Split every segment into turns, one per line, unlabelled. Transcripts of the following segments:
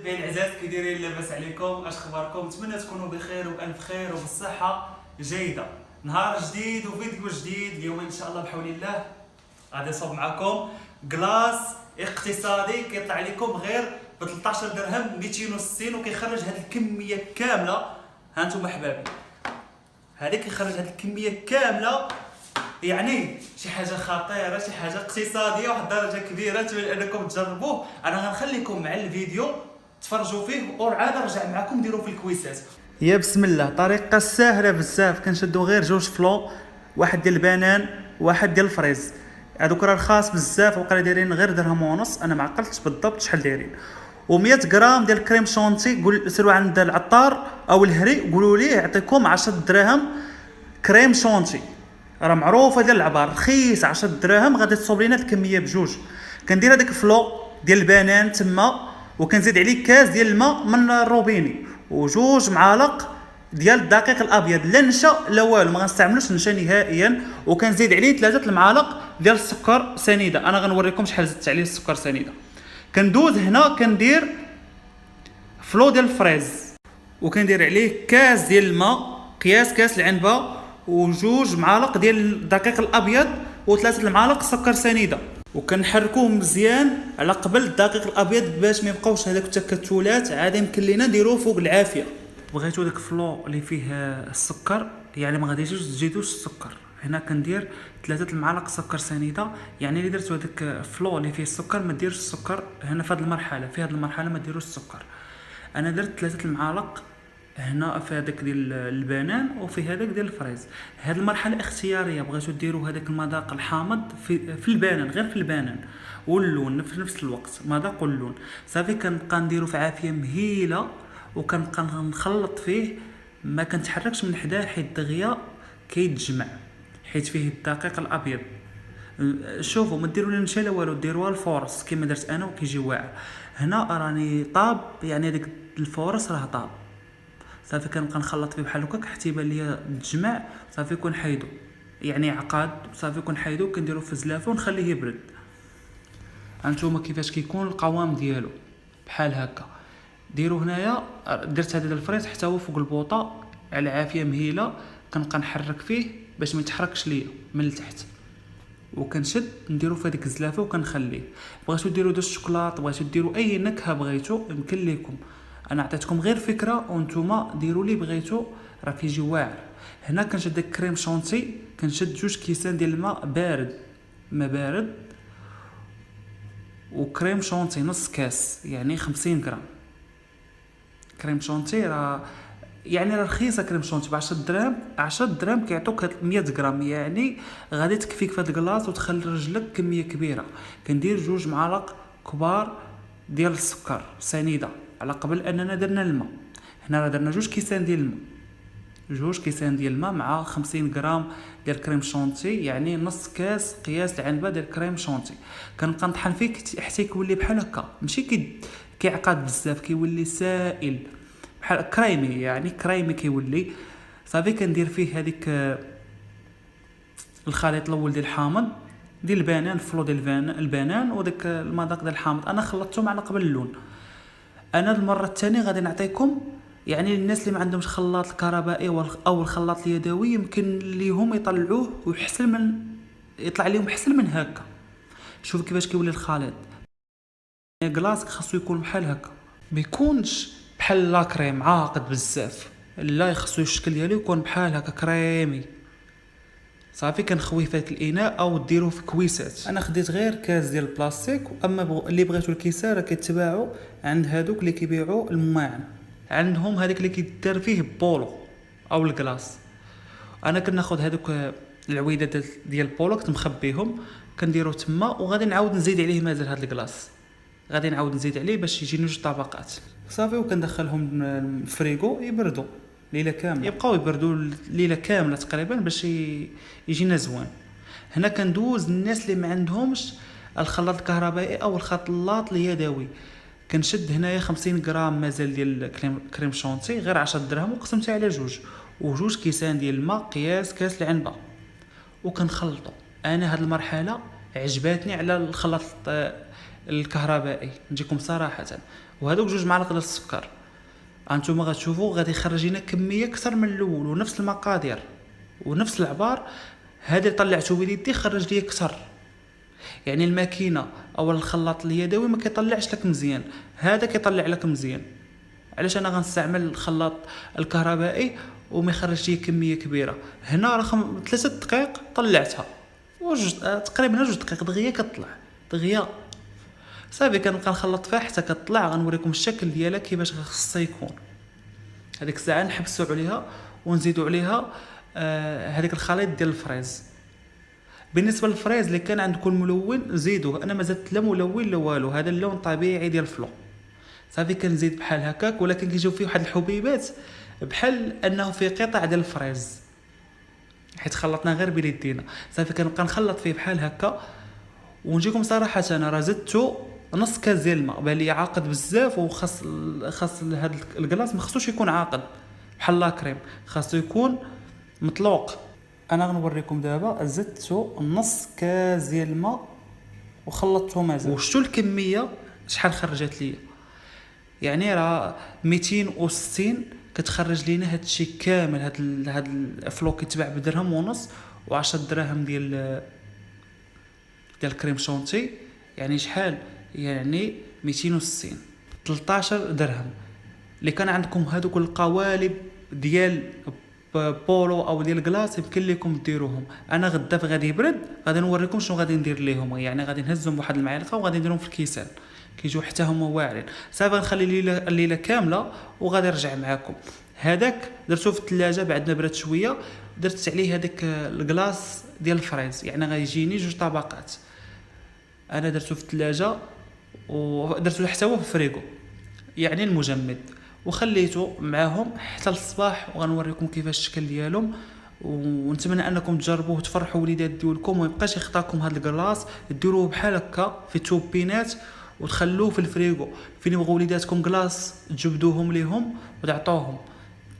متابعين العزاز كي دايرين؟ لاباس عليكم؟ اش اخباركم؟ نتمنى تكونوا بخير وبالف خير وبالصحه جيده. نهار جديد وفيديو جديد. اليوم ان شاء الله بحول الله غادي نصوب معكم كلاص اقتصادي كيطلع لكم غير ب 13 درهم 260 وكيخرج هذه الكميه كامله. ها انتم احبابي، هذه كيخرج هذه الكميه كامله، يعني شي حاجه خطيره، شي حاجه اقتصاديه واحد الدرجه كبيره. نتمنى انكم تجربوه. انا غنخليكم مع الفيديو تفرجوا فيه وعاد نرجع معكم نديروا في الكويسات. يا بسم الله، طريقه سهله بزاف. كنشدوا غير جوج فلو، واحد ديال البنان واحد ديال الفريز. هذوك راه رخاص بزاف، وقال دايرين غير درهم ونص. انا ما عقلتش بالضبط شحال دايرين. و100 غرام ديال الكريم شونتي. سيروا عند العطار او الهري قولوا ليه يعطيكم 10 دراهم كريم شونتي، راه معروفه ديال العبار، رخيص 10 دراهم. غادي تصوب لينا الكميه بجوج. كندير هذاك الفلو ديال البنان تما، وكنزيد عليه كاس ديال الماء من الروبيني وجوج معالق ديال الدقيق الابيض، لا نشا لا والو، ما غنستعملوش نشا نهائيا. وكنزيد عليه 3 المعالق ديال السكر سنيده. انا غنوريكم شحال زدت عليه السكر سنيده. كندوز هنا كندير فلو ديال الفريز، وكندير عليه كاس ديال الماء قياس كاس العنبه، وجوج معالق ديال الدقيق الابيض، و3 المعالق سكر سنيده. وكنحركوه مزيان على قبل الدقيق الابيض باش ما يبقاوش هذاك التكتلات. عاد يمكن لينا نديروه فوق العافيه. بغيتو داك الفلو اللي فيه السكر، يعني ما غاديش تزيدوش السكر. هنا كندير 3 المعالق سكر سنيده، يعني اللي درتو هذاك الفلو اللي فيه السكر ما ديرش السكر هنا في هذه المرحله. في هذه المرحله ما ديروش السكر. انا درت 3 المعالق هنا في هذاك ديال البنان وفي هذاك ديال الفريز. هذه المرحله اختياريه، بغيتو ديروا هذاك المذاق الحامض في البنان، غير في البنان، واللون في نفس الوقت، مذاق واللون. صافي كنبقى نديرو في عافيه مهيله، وكنبقى نخلط فيه، ما كنتحركش من حداه حيت دغيا كيتجمع، حيت فيه الدقيق الابيض. شوفوا ما ديروا لا نشا لا والو، ديروها الفورس كما درت انا وكيجي واعر. هنا راني طاب، يعني هذاك الفورس راه طاب. صافي كنبقى نخلط فيه بحال هكاك حتى يبان ليا تجمع. صافي كنحيدو، يعني عقاد. صافي كنحيدو كنديرو في الزلافه ونخليه يبرد. هانتوما كيفاش كيكون القوام ديالو بحال هكا. ديروا هنايا. درت هذا الفريز حتى هو فوق البوطه على عافيه مهيله. كنبقى نحرك فيه باش ما يتحركش ليا من التحت، وكنشد نديرو في هذيك الزلافه وكنخليه. بغيتو ديروا دوز الشوكولاط، بغيتو ديروا اي نكهه بغيتو، يمكن لكم. انا عطيتكم غير فكره وانتوما ديروا لي بغيتو، راه كيجي واعر. هنا كنشد داك كريم شونتي، كنشد 2 كيسان ديال الماء بارد، ما بارد، وكريم شونتي نص كاس، يعني 50 غرام كريم شونتي. راه رخيصه كريم شونتي ب 10 دراهم. 10 دراهم كيعطوك 100 غرام، يعني غادي تكفيك في هاد الكلاص وتخرج لك كميه كبيره. كندير 2 معالق كبار ديال السكر سنيده على قبل اننا درنا الماء. هنا راه درنا 2 كيسان ديال الماء، 2 كيسان ديال الماء مع 50 غرام ديال كريم شونتي، يعني نص كاس قياس العنبه ديال كريم شونتي. كنبقى نطحن فيه حتى يولي بحال هكا، ماشي كيعقد بزاف، كيولي سائل بحال كريمي، يعني كريمي كيولي. صافي كندير فيه هذيك الخليط الاول ديال الحامض ديال البنان، الفلو ديال البنان، وداك المذاق ديال الحامض. انا خلطتهم على قبل اللون. انا المره الثانيه غادي نعطيكم، يعني الناس اللي ما عندهمش خلاط الكهربائي او الخلاط اليدوي يمكن ليهم يطلعوه ويحسن من يطلع لهم احسن من هكا. شوف كيفاش كيولي الخليط. كلاص خاصو يكون بحال هكا، ما يكونش بحال لا كريم عاقد بزاف، لا خاصو الشكل ديالو يكون بحال هكا كريمي. صافي كنخويه في الاناء او ديروه في كويسات. انا خديت غير كاس ديال البلاستيك، واما اللي بغيتو الكيسان راه كيتباعوا عند هادوك اللي كيبيعوا الماعن، عندهم هذاك اللي كيدار فيه بولو او الكلاص. انا كناخذ هذوك العويدات ديال البولو كنت مخبيهم، كنديرو تما، وغادي نعاود نزيد عليه مازال هذا الكلاص، غادي نعاود نزيد عليه باش يجيني 2 طبقات. صافي وكندخلهم الفريغو يبردوا ليله كامله، يبقاو يبردوا ليله كامله تقريبا باش يجينا زوين. هنا كندوز الناس اللي ما عندهمش الخلاط الكهربائي او الخلاط اليدوي. كنشد هنايا 50 غرام مازال ديال كريم شونتي غير 10 دراهم، وقسمتها على وجوج كيسان ديال الماء قياس كاس العنبه، وكنخلطو. انا هاد المرحله عجباتني على الخلاط الكهربائي، نجيكم صراحه. وهذوك 2 معالق ديال السكر. انتم غتشوفوا غادي يخرج لنا كميه اكثر من الاول ونفس المقادير ونفس العبار. هذا اللي طلعته بيدي خرج لي اكثر. يعني الماكينه او الخلاط اليدوي ما كيطلعش لك مزيان، هذا كيطلع لك مزيان. علاش انا غنستعمل الخلاط الكهربائي وما يخرج لي كميه كبيره؟ هنا راه 3 دقائق طلعتها، تقريبا 2 دقائق دغيا كتطلع دغيا صافي. كنبقى نخلط فيها حتى كتطلع. غنوريكم الشكل ديالها كيفاش خصها يكون. هذيك الساعه نحبسوا عليها ونزيدوا عليها هذيك الخليط ديال الفريز. بالنسبه للفريز اللي كان عندكم ملون زيدوه، انا ما زدت لا ملون لا والو، هذا اللون طبيعي ديال الفلو. صافي كنزيد بحال هكاك، ولكن كيجيو فيه واحد الحبيبات بحال انه في قطع ديال الفريز، حيت خلطنا غير بيدينا. صافي كنبقى نخلط فيه بحال هكا. ونجيكم صراحه انا راه زدتو نص كاس ديال الماء، بان لي عاقد بزاف، خاص هذا الكلاص ما خصوش يكون عاقد بحال لا كريم، خاصو يكون مطلوق. انا غنوريكم دابا زدتو نص كاس ديال الماء وخلطته مازال. وشتو الكميه شحال خرجت ليا؟ يعني راه 260 كتخرج لينا هادشي كامل. هاد الفلو كيتباع بدرهم ونص و10 دراهم ديال كريم شونتي. يعني شحال؟ يعني 260 13 درهم. اللي كان عندكم هذوك القوالب ديال بولو او ديال كلاص يمكن لكم ديروهم. انا غدا غادي يبرد غادي نوريكم شنو غادي ندير ليهم. يعني غادي نهزهم بواحد المعلقه وغادي نديرهم في الكيسان كيجيو حتى هما واعرين. صافي غنخلي الليله كامله وغادي نرجع معكم. هذاك درتو في الثلاجه بعد ما برد شويه، درت عليه هذاك الكلاص ديال الفريز. يعني غيجيني 2 طبقات. انا درتو في الثلاجه ودرتو حتى هو في الفريغو يعني المجمد، وخليته معاهم حتى الصباح. وغنوريكم كيفاش الشكل ديالهم. ونتمنى انكم تجربوه وتفرحوا وليدات ديالكم، وما يبقاش يخطاكم هذا الكلاص. ديروه بحال هكا في توبينات وتخلوه في الفريغو. فين يبغوا وليداتكم كلاص تجبدوهم ليهم وتعطوهم،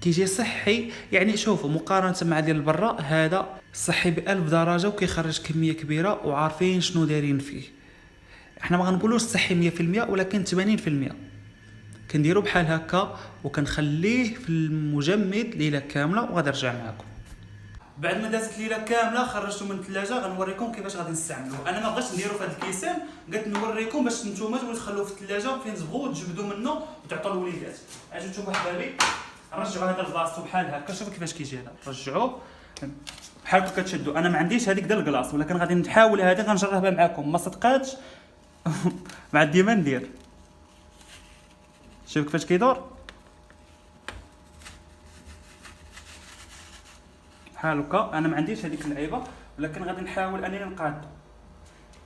كيجي صحي. يعني شوفوا مقارنه مع ديال برا، هذا صحي ب1000 درجه وكيخرج كميه كبيره وعارفين شنو دايرين فيه. احنا ما غنقولوش صحي 100% ولكن 80%. كنديرو بحال هكا وكنخليه في المجمد ليله كامله وغادي نرجع معكم. بعد ما دازت ليله كامله خرجته من الثلاجه غنوريكم كيفاش غادي نستعملوه. انا ما بغيتش نديرو في هذا الكيسان، قلت نوريكم باش نتوما تبغوا تخلوه في الثلاجه فين تبغوا تجبدوا منه وتعطوا الوليدات. اجي نتوما حبابي نرجعوا هذا البلاصتو بحال هكا. شوفوا كيفاش كيجي هذا، رجعوه بحال هكا كتشدوا. انا ما عنديش هذيك ديال الكلاص، ولكن غادي نحاول هذه غنجربها معكم. ما صدقاتش مع ديما ندير. شوف كيفاش كيدور بحال هكا. انا ما عنديش هذيك اللعيبه، ولكن غادي نحاول انني نقاد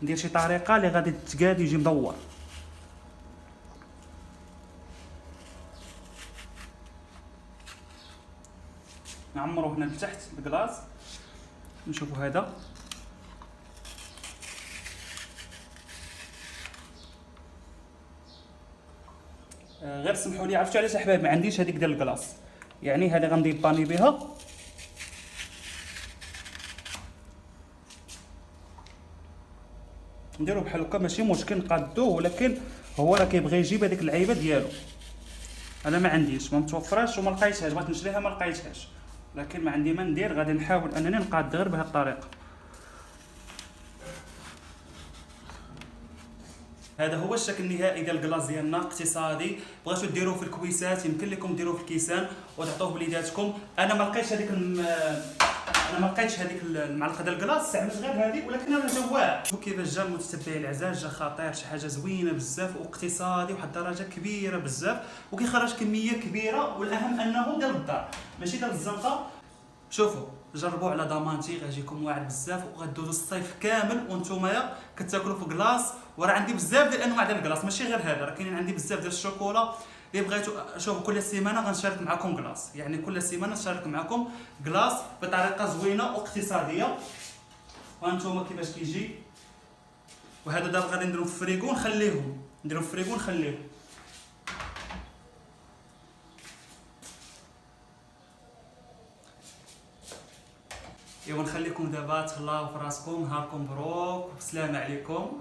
ندير شي طريقه اللي غادي تقاد يجي مدور. نعمرو هنا لتحت الكلاص. نشوفوا هذا غير سمحوا لي. عرفتوا علاش احباب ما عنديش هذيك ديال الكلاص؟ يعني هذه غندير باني بها. نديرو بحال هكا ماشي مشكل نقادوه، ولكن هو راه كيبغي يجيب هذيك اللعيبه ديالو. انا ما عنديش، ما متوفراش وما لقيتهاش. بغيت نشريها ما لقيتهاش، لكن ما عندي ما ندير. غادي نحاول انني نقاد غير بهذه الطريقه. هذا هو الشكل النهائي ديال الكلاص ديالنا اقتصادي. بغيتو ديروه في الكويسات يمكن لكم ديروه في الكيسان وتعطوه وليداتكم. انا ما لقيتش هذيك المعلقه ديال الكلاص، استعملت غير هذه، ولكن انا جواع. شوفوا كيفاش جا المتتبعين العزاز، جا خطير، شي حاجه زوينه بزاف واقتصادي واحد الدرجه كبيره بزاف، وكيخرج كميه كبيره، والاهم انه ديال الدار ماشي ديال الزنقه. شوفوا جربوا على ضمانتي، غيجيكم واعر بزاف وغدوزوا الصيف كامل وانتوما كتاكلوا في كلاص. وراه عندي بزاف ديال الانواع ديال الكلاص، ماشي غير هذا، راه كاينين عندي بزاف ديال الشوكولا اللي بغيتو. شوفوا كل سيمانه غنشارك معكم كلاص، يعني كل سيمانه نشارك معكم كلاص بطريقه زوينه واقتصاديه. وانتوما كيفاش كيجي. وهذا دابا غادي نديرو في الفريغو ونخليهم، نديرو في الفريغو ونخليهم. ايوا نخليكم دابا تهلاو في راسكم. نهاركم مبروك والسلام عليكم.